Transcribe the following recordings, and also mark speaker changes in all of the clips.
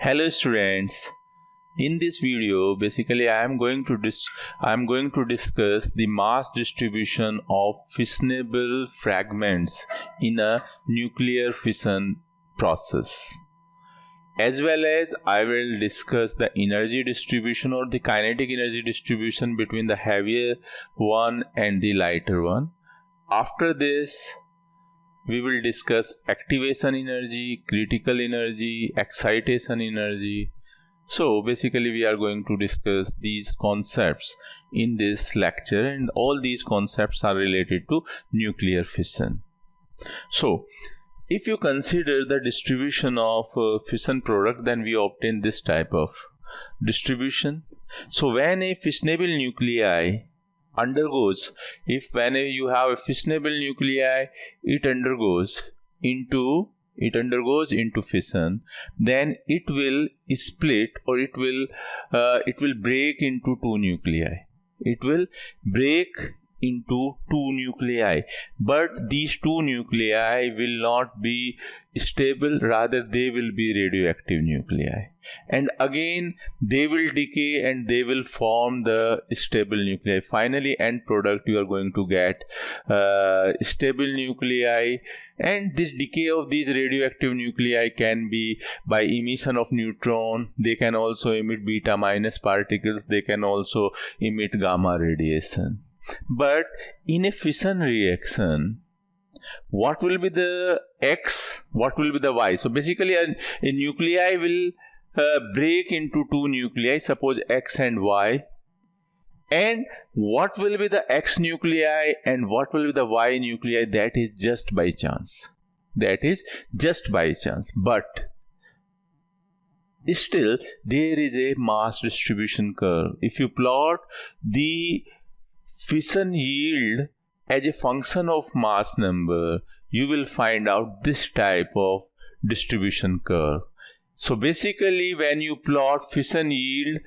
Speaker 1: Hello students. In this video, basically I am going to discuss the mass distribution of fissionable fragments in a nuclear fission process. As well as I will discuss the energy distribution or the kinetic energy distribution between the heavier one and the lighter one. After this, we will discuss activation energy, critical energy, excitation energy. So basically we are going to discuss these concepts in this lecture, and all these concepts are related to nuclear fission. So if you consider the distribution of fission product, then we obtain this type of distribution. So when a fissionable nuclei undergoes, whenever you have a fissionable nuclei, it undergoes into fission, then it will split, or it will break into two nuclei. It will break into two nuclei, but these two nuclei will not be stable, rather they will be radioactive nuclei, and again they will decay and they will form the stable nuclei. Finally, end product, you are going to get stable nuclei. And this decay of these radioactive nuclei can be by emission of neutron. They can also emit beta minus particles. They can also emit gamma radiation. But in a fission reaction, what will be the X, what will be the Y? So basically a nuclei will break into two nuclei, suppose X and Y. And what will be the X nuclei and what will be the Y nuclei? That is just by chance. But still there is a mass distribution curve. If you plot the fission yield as a function of mass number, you will find out this type of distribution curve. So basically when you plot fission yield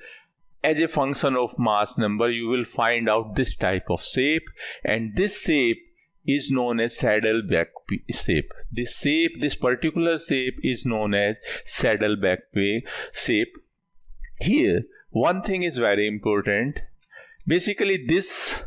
Speaker 1: as a function of mass number, you will find out this type of shape, and this shape is known as Saddleback shape. This particular shape is known as Saddleback shape. Here one thing is very important. Basically this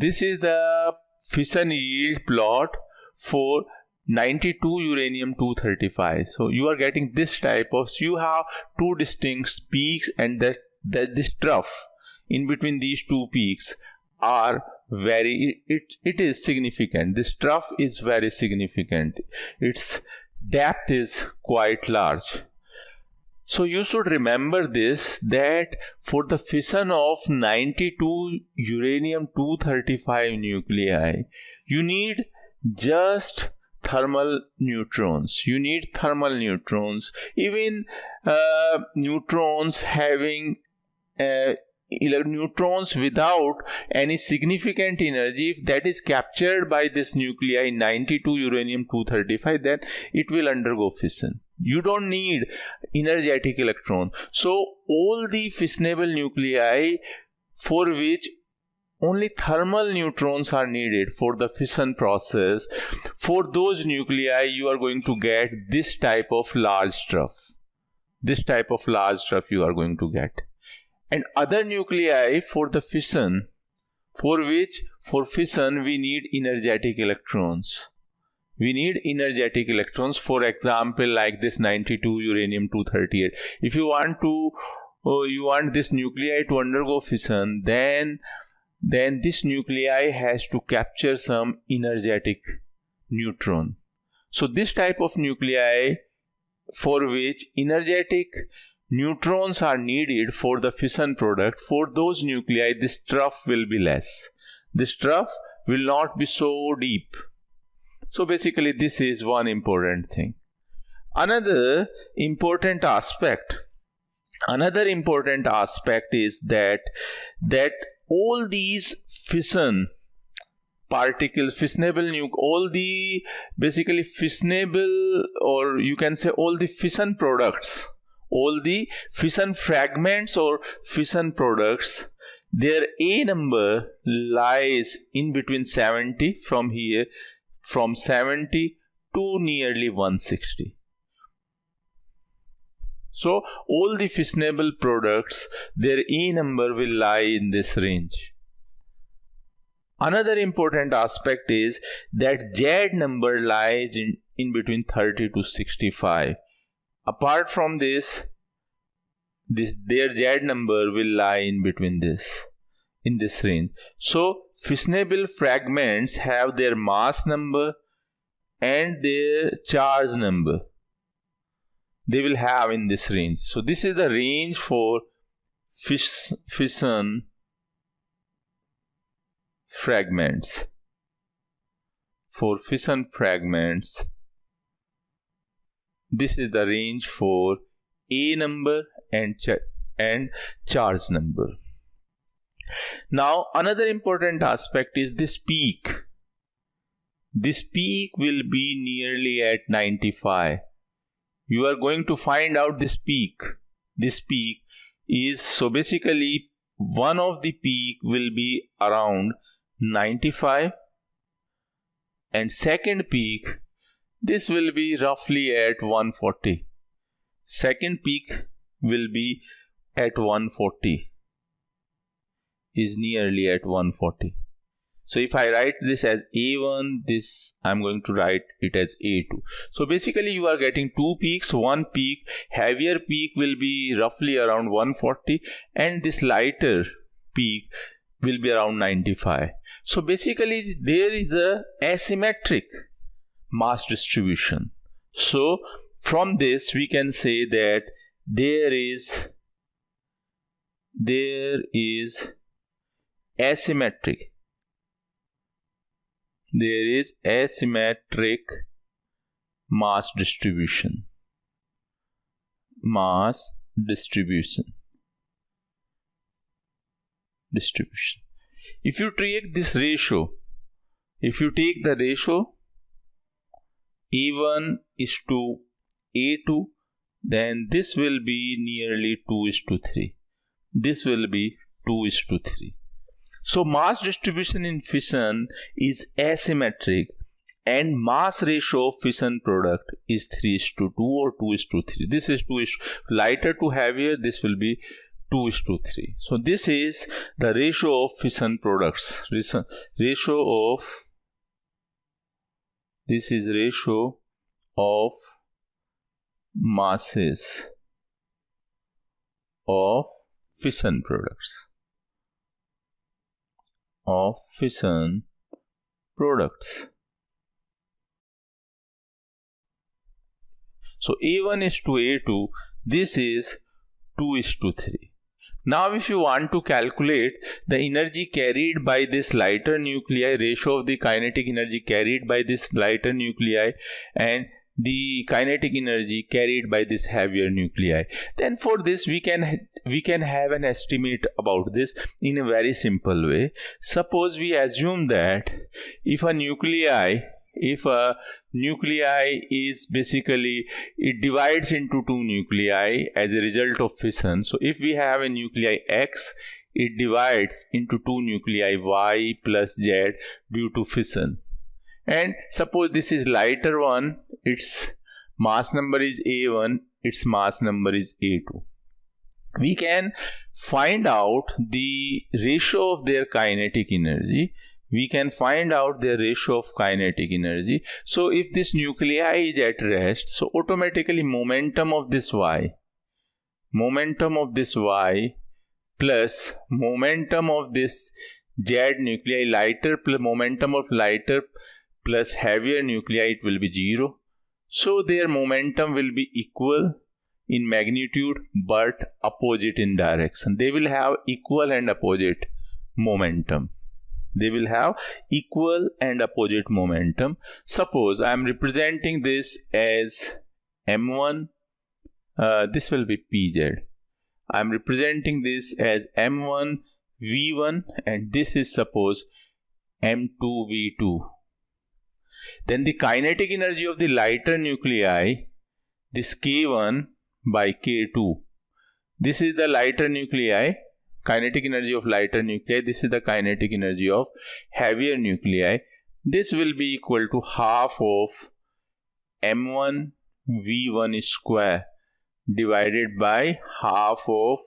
Speaker 1: is the fission yield plot for 92 uranium-235. So you are getting this type of, so you have two distinct peaks, and that this trough in between these two peaks are very, it is significant. This trough is very significant. Its depth is quite large. So you should remember this, that for the fission of 92 uranium-235 nuclei, you need just thermal neutrons. Even neutrons having neutrons without any significant energy, if that is captured by this nuclei 92 uranium-235, then it will undergo fission. You don't need energetic electron. So all the fissionable nuclei for which only thermal neutrons are needed for the fission process, for those nuclei you are going to get this type of large trough. You are going to get. And other nuclei for the fission, for fission we need energetic electrons. For example, like this 92 uranium-238. If you want this nuclei to undergo fission, then this nuclei has to capture some energetic neutron. So this type of nuclei for which energetic neutrons are needed for the fission product, for those nuclei this trough will be less. This trough will not be so deep. So basically this is one important thing. Another important aspect is that all these fission particles, all the basically fissionable, or you can say all the fission products, all the fission fragments or fission products, their A number lies in between 70, from 70 to nearly 160. So all the fissionable products, their E number will lie in this range. Another important aspect is that Z number lies in between 30 to 65. Apart from this, their Z number will lie in between in this range. So fissionable fragments have their mass number and their charge number. They will have in this range. So this is the range for fission fragments. For fission fragments, this is the range for A number and charge number. Now another important aspect is this peak. This peak will be nearly at 95. You are going to find out this peak. This peak is, so basically one of the peak will be around 95 and second peak, this will be roughly at 140. Second peak will be at 140, is nearly at 140. So if I write this as A1, this I'm going to write it as A2. So basically you are getting two peaks. One peak, heavier peak will be roughly around 140 and this lighter peak will be around 95. So basically there is a asymmetric mass distribution. So from this we can say that there is asymmetric. There is asymmetric mass distribution. Mass distribution. If you take this ratio, if you take the ratio A1 is to A2, then this will be nearly 2:3. This will be 2:3. So mass distribution in fission is asymmetric and mass ratio of fission product is 3:2 or 2:3. This is lighter to heavier, this will be 2:3. So this is the ratio of fission products. This is ratio of masses of fission products. So A1 is to A2, this is 2:3. Now if you want to calculate the energy carried by this lighter nuclei, ratio of the kinetic energy carried by this lighter nuclei and the kinetic energy carried by this heavier nuclei, then for this we can have an estimate about this in a very simple way. Suppose we assume that if a nuclei is basically, it divides into two nuclei as a result of fission. So if we have a nuclei X, it divides into two nuclei Y plus Z due to fission. And suppose this is lighter one, its mass number is A1, its mass number is A2. We can find out the ratio of their kinetic energy. So if this nuclei is at rest, so automatically momentum of this Y plus momentum of this Z nuclei, lighter plus momentum of lighter plus heavier nuclei, it will be 0. So their momentum will be equal in magnitude but opposite in direction. They will have equal and opposite momentum. Suppose I am representing this as M1, this will be PZ. I am representing this as M1 V1 and this is suppose M2 V2. Then the kinetic energy of the lighter nuclei, this K1 by K2. This is the lighter nuclei, kinetic energy of lighter nuclei. This is the kinetic energy of heavier nuclei. This will be equal to half of M1 V1 square divided by half of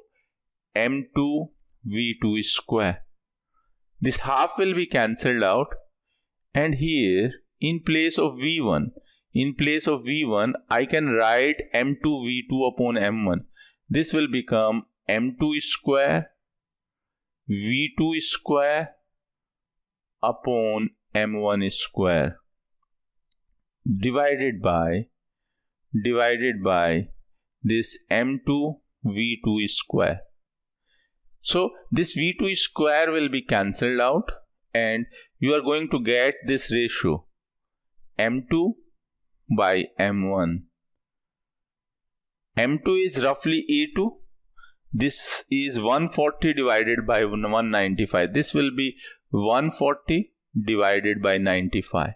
Speaker 1: m2 v2 square. This half will be cancelled out, and here in place of v1, I can write m2 v2 upon m1. This will become m2 square v2 square upon m1 square divided by this m2 v2 square. So this v2 square will be cancelled out, and you are going to get this ratio m2 by m1. m2 is roughly a2. This is 140 divided by 195. This will be 140 divided by 95.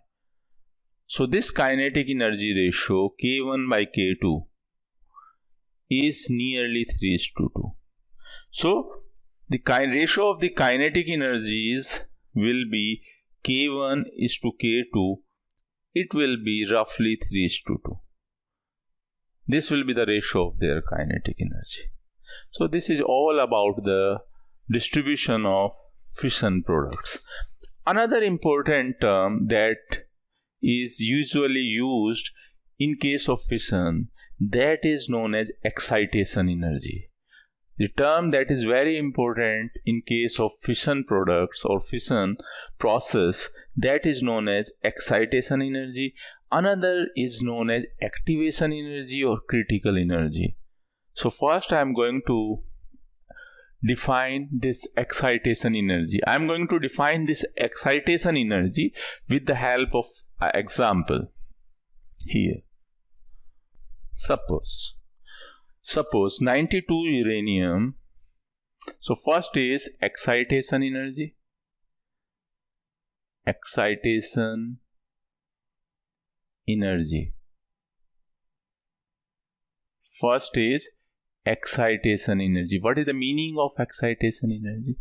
Speaker 1: So this kinetic energy ratio K1 by K2 is nearly 3:2. So the ratio of the kinetic energies will be K1 is to K2. It will be roughly 3:2. This will be the ratio of their kinetic energy. So this is all about the distribution of fission products. Another important term that is usually used in case of fission, that is known as excitation energy. The term that is very important in case of fission products or fission process, that is known as excitation energy. Another is known as activation energy or critical energy. So first I am going to define this excitation energy. I am going to define this excitation energy with the help of an example here. Suppose 92 uranium. So first is excitation energy. Excitation energy. First is excitation energy. What is the meaning of excitation energy?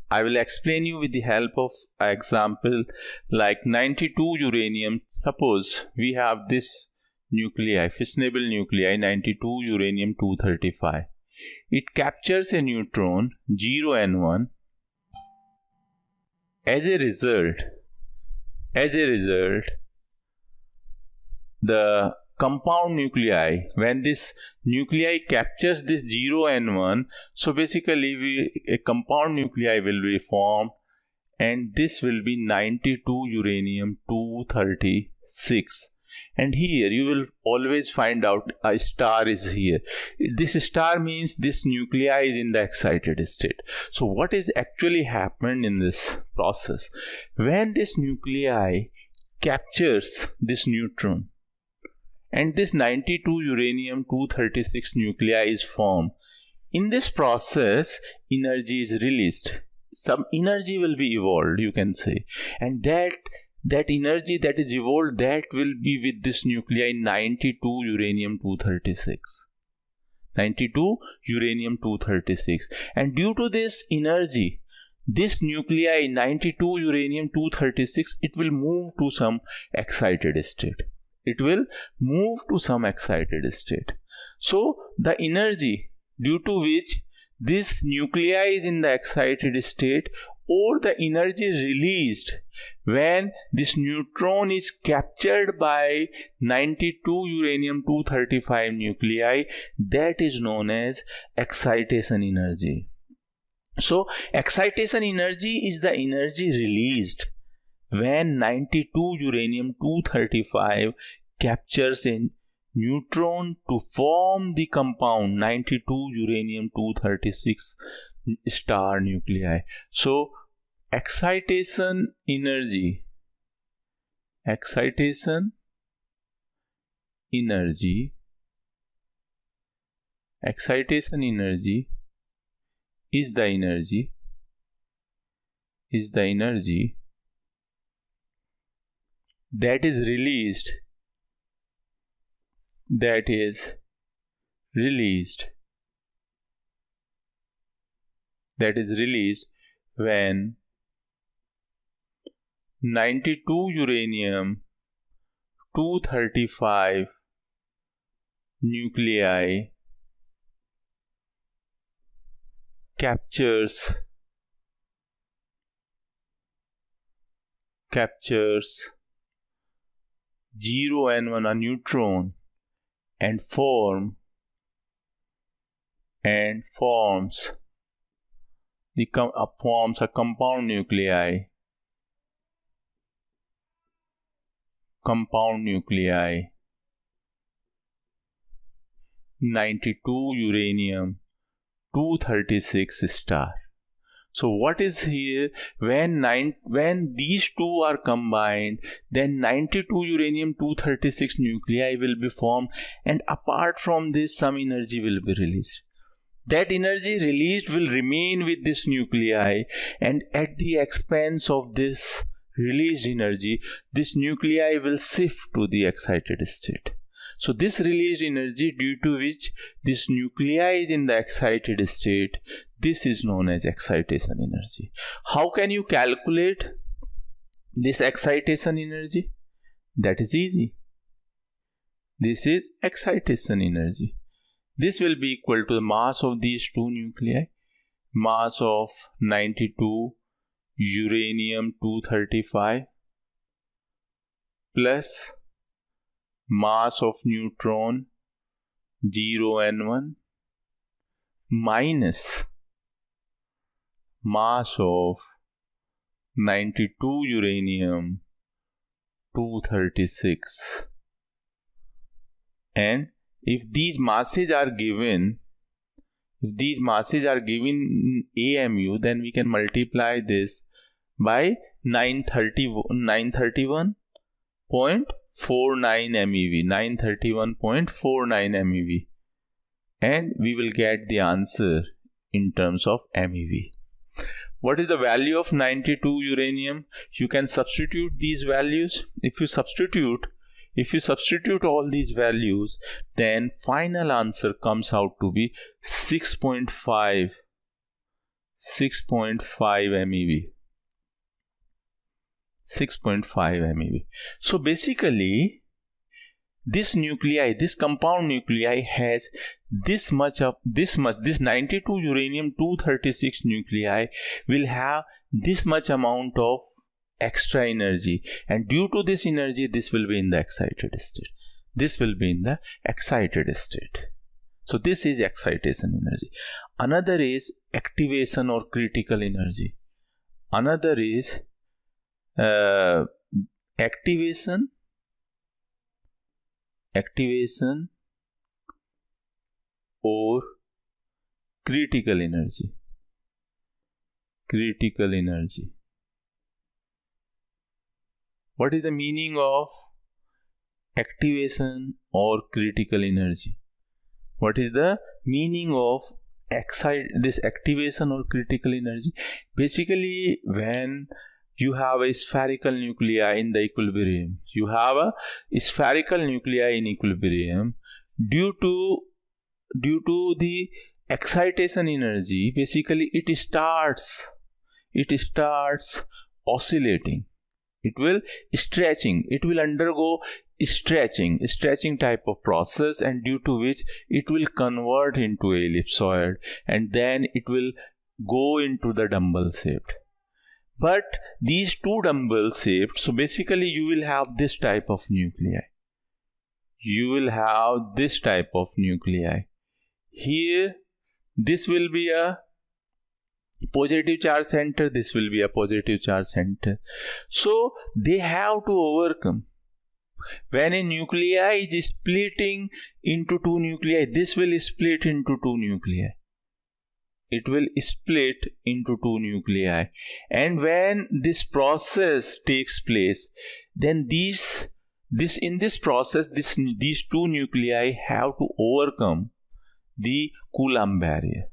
Speaker 1: I will explain you with the help of an example like 92 uranium. Suppose we have this nuclei, fissionable nuclei 92 uranium 235. It captures a neutron 0n1. As a result, the compound nuclei, when this nuclei captures this 0n1, so basically a compound nuclei will be formed, and this will be 92 uranium 236. And here you will always find out a star is here. This star means this nuclei is in the excited state. So what is actually happened in this process? When this nuclei captures this neutron and this 92 uranium 236 nuclei is formed, in this process energy is released. Some energy will be evolved, you can say, and that energy that is evolved, that will be with this nuclei 92 uranium 236. 92 uranium 236. And due to this energy, this nuclei 92 uranium 236, it will move to some excited state. So the energy due to which this nuclei is in the excited state, or the energy released when this neutron is captured by 92 uranium 235 nuclei, that is known as excitation energy. So excitation energy is the energy released when 92 uranium 235 captures a neutron to form the compound 92 uranium 236 star nuclei. So excitation energy is the energy that is released when 92 uranium 235 nuclei captures 0 and 1 a neutron and forms a compound nuclei. Compound nuclei 92 uranium 236 star. So what is here, when these two are combined, then 92 uranium 236 nuclei will be formed, and apart from this some energy will be released. That energy released will remain with this nuclei, and at the expense of this released energy, this nuclei will shift to the excited state. So this released energy, due to which this nuclei is in the excited state, this is known as excitation energy. How can you calculate this excitation energy? That is easy. This is excitation energy. This will be equal to the mass of these two nuclei, mass of 92 uranium 235 plus mass of neutron 0 and 1 minus mass of 92 uranium 236. And if these masses are given in AMU, then we can multiply this by 931.49 MeV, 931.49 MeV, and we will get the answer in terms of MeV. What is the value of 92 uranium? You can substitute these values. If you substitute all these values, then final answer comes out to be 6.5 MeV. 6.5 MeV. So basically, this compound nuclei has this 92 uranium 236 nuclei will have this much amount of extra energy, and due to this energy, this will be in the excited state. So this is excitation energy. Another is activation or critical energy. Another is activation or critical energy. What is the meaning of activation or critical energy? What is the meaning of this activation or critical energy? Basically, when you have a spherical nuclei in the equilibrium, due to the excitation energy, basically it starts oscillating. It will undergo stretching type of process, and due to which it will convert into ellipsoid, and then it will go into the dumbbell shaped. But these two dumbbell shaped, so basically you will have this type of nuclei. Here, this will be a positive charge center, this will be a positive charge center. So they have to overcome. When a nuclei is splitting into two nuclei, this will split into two nuclei. And when this process takes place, then these two nuclei have to overcome the Coulomb barrier.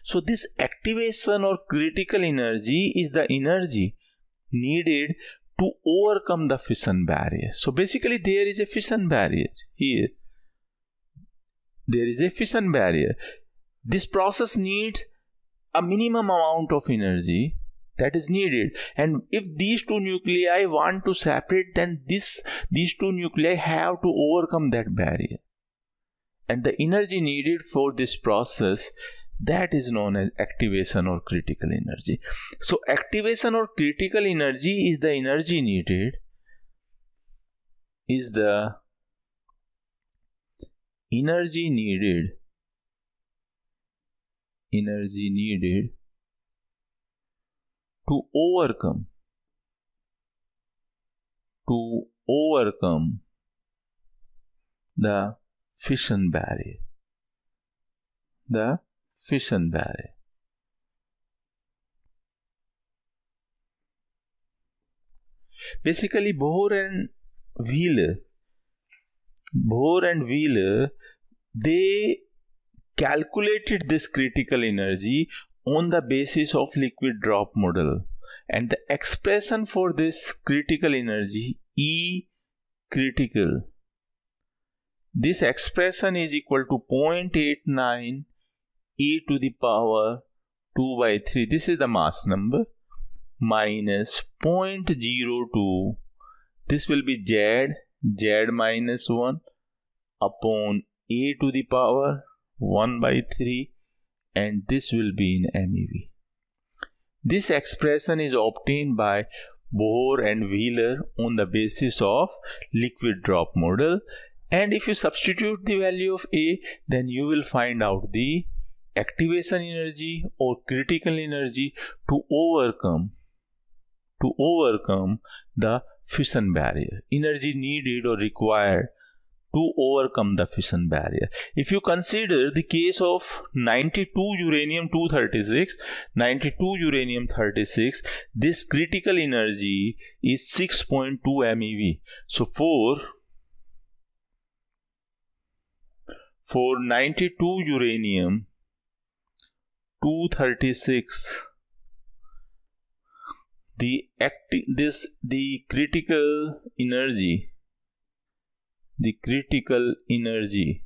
Speaker 1: So this activation or critical energy is the energy needed to overcome the fission barrier. So basically there is a fission barrier here. This process needs a minimum amount of energy that is needed. And if these two nuclei want to separate, then these two nuclei have to overcome that barrier. And the energy needed for this process, that is known as activation or critical energy. So activation or critical energy is the energy needed, to overcome the fission barrier. Basically, Bohr and Wheeler, they calculated this critical energy on the basis of liquid drop model, and the expression for this critical energy, E critical, this expression is equal to 0.89 e to the power 2 by 3, this is the mass number, minus 0.02, this will be Z minus 1 upon a to the power 1 by 3, and this will be in MeV. This expression is obtained by Bohr and Wheeler on the basis of liquid drop model, and if you substitute the value of A, then you will find out the activation energy or critical energy to overcome the fission barrier, energy needed or required to overcome the fission barrier. If you consider the case of 92 uranium-236, this critical energy is 6.2 MeV. So for 92 uranium-236, the critical energy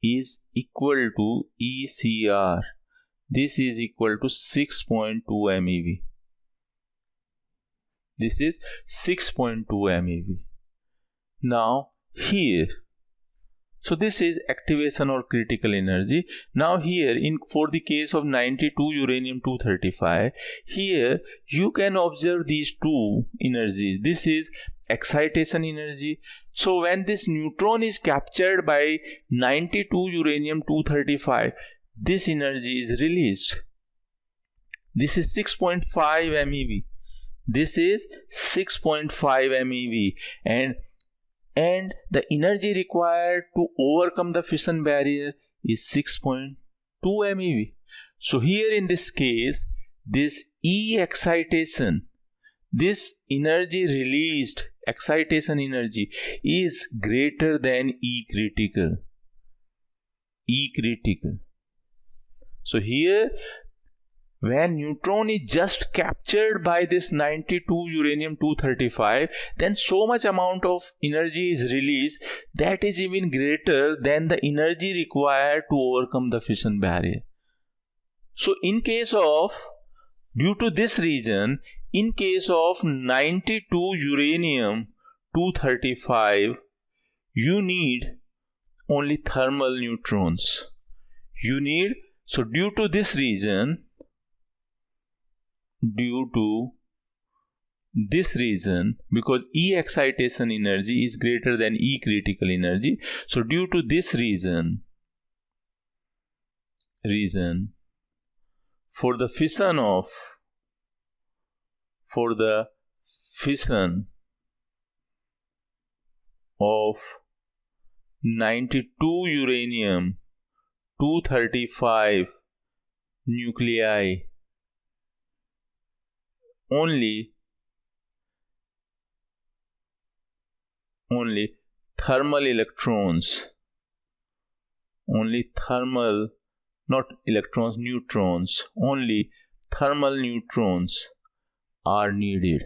Speaker 1: is equal to ECR. This is equal to 6.2 MeV. This is 6.2 MeV. Now here, so this is activation or critical energy. Now here, for the case of 92 uranium-235, here you can observe these two energies. This is excitation energy. So when this neutron is captured by 92 uranium-235, this energy is released. This is 6.5 MeV. This is 6.5 MeV, and the energy required to overcome the fission barrier is 6.2 MeV. So here in this case, this E excitation, this energy released, excitation energy, is greater than E critical. So here, when neutron is just captured by this 92 uranium-235, then so much amount of energy is released that is even greater than the energy required to overcome the fission barrier. So in case of, due to this reason, in case of 92 uranium-235, you need only thermal neutrons. So due to this reason, because E excitation energy is greater than E critical energy, so due to this reason for the fission of 92 uranium-235 nuclei, only thermal electrons, neutrons, only thermal neutrons are needed.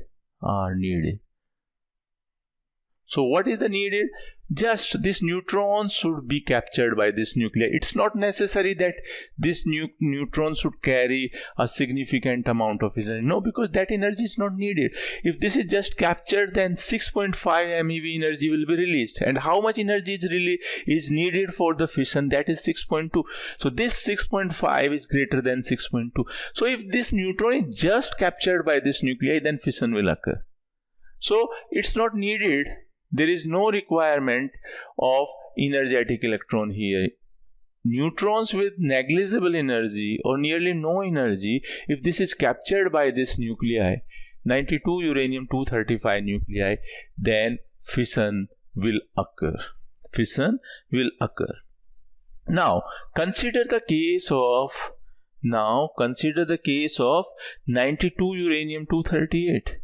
Speaker 1: So what is the needed? Just this neutron should be captured by this nuclei. It's not necessary that this neutron should carry a significant amount of energy. No, because that energy is not needed. If this is just captured, then 6.5 MeV energy will be released. And how much energy is needed for the fission? That is 6.2. So this 6.5 is greater than 6.2. So if this neutron is just captured by this nuclei, then fission will occur. So it's not needed. There is no requirement of energetic electron here. Neutrons with negligible energy or nearly no energy, if this is captured by this nuclei, 92 uranium-235 nuclei, then fission will occur. Fission will occur. Now consider the case of 92 uranium-238.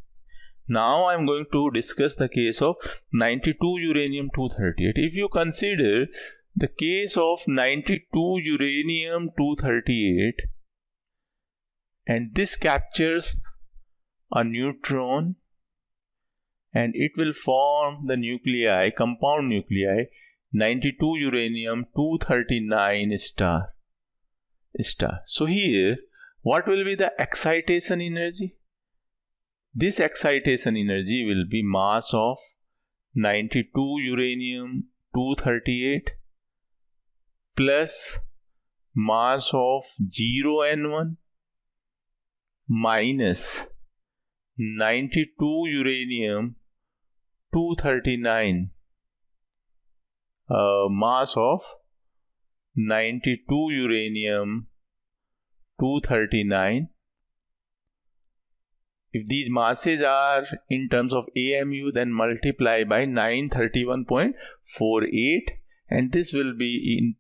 Speaker 1: Now I am going to discuss the case of 92 uranium-238. If you consider the case of 92 uranium-238, and this captures a neutron and it will form the nuclei, compound nuclei, 92 uranium-239 star. So here, what will be the excitation energy? This excitation energy will be mass of 92 uranium-238 plus mass of 0N1 minus 92 uranium-239 mass of 92 uranium-239. If these masses are in terms of AMU, then multiply by 931.48, and this will be in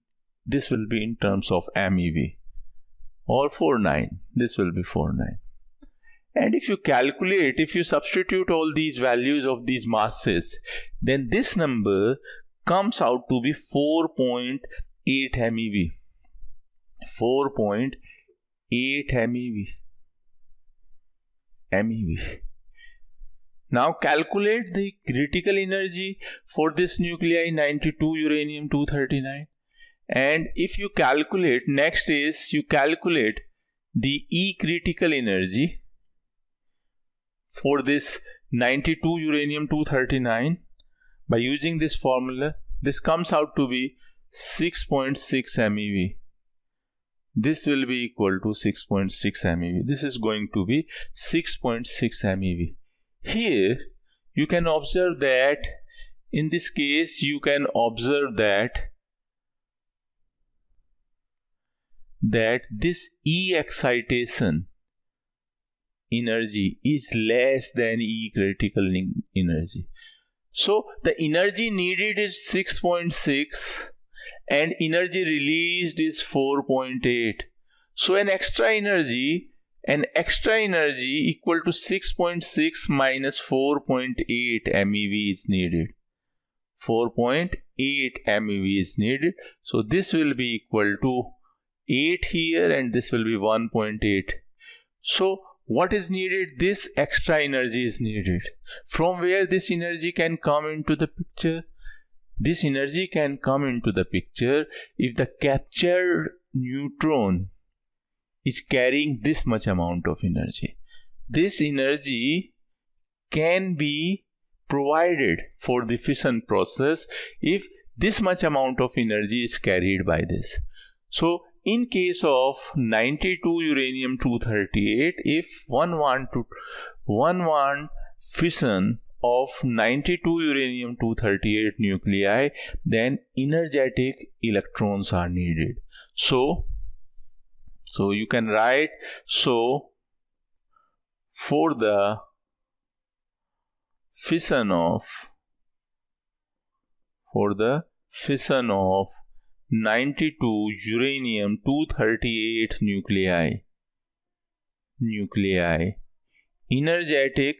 Speaker 1: terms of MeV, or 49. This will be 49. And if you calculate, if you substitute all these values of these masses, then this number comes out to be 4.8 MeV. 4.8 MeV. Now calculate the critical energy for this nuclei 92 uranium-239, and if you calculate, next is you calculate the E critical energy for this 92 uranium-239 by using this formula. This comes out to be 6.6 MeV. This will be equal to 6.6 MeV. This is going to be 6.6 MeV. Here you can observe that in this case you can observe that this E excitation energy is less than E critical energy. So the energy needed is 6.6 and energy released is 4.8. So an extra energy equal to 6.6 minus 4.8 MeV is needed. 4.8 MeV is needed. So this will be equal to 8 here, and this will be 1.8. So what is needed? This extra energy is needed. From where this energy can come into the picture? This energy can come into the picture if the captured neutron is carrying this much amount of energy. This energy can be provided for the fission process if this much amount of energy is carried by this. So in case of 92 uranium-238, if one want fission of 92 uranium-238 nuclei, then energetic electrons are needed. So you can write, so for the fission of 92 uranium-238 nuclei, energetic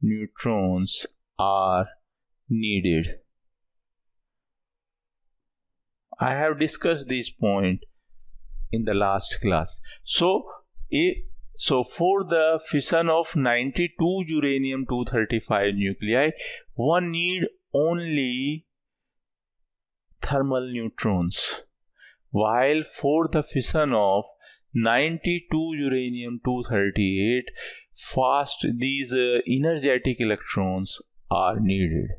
Speaker 1: neutrons are needed. I have discussed this point in the last class. So So for the fission of 92 uranium-235 nuclei, one need only thermal neutrons, while for the fission of 92 uranium-238, these energetic electrons are needed.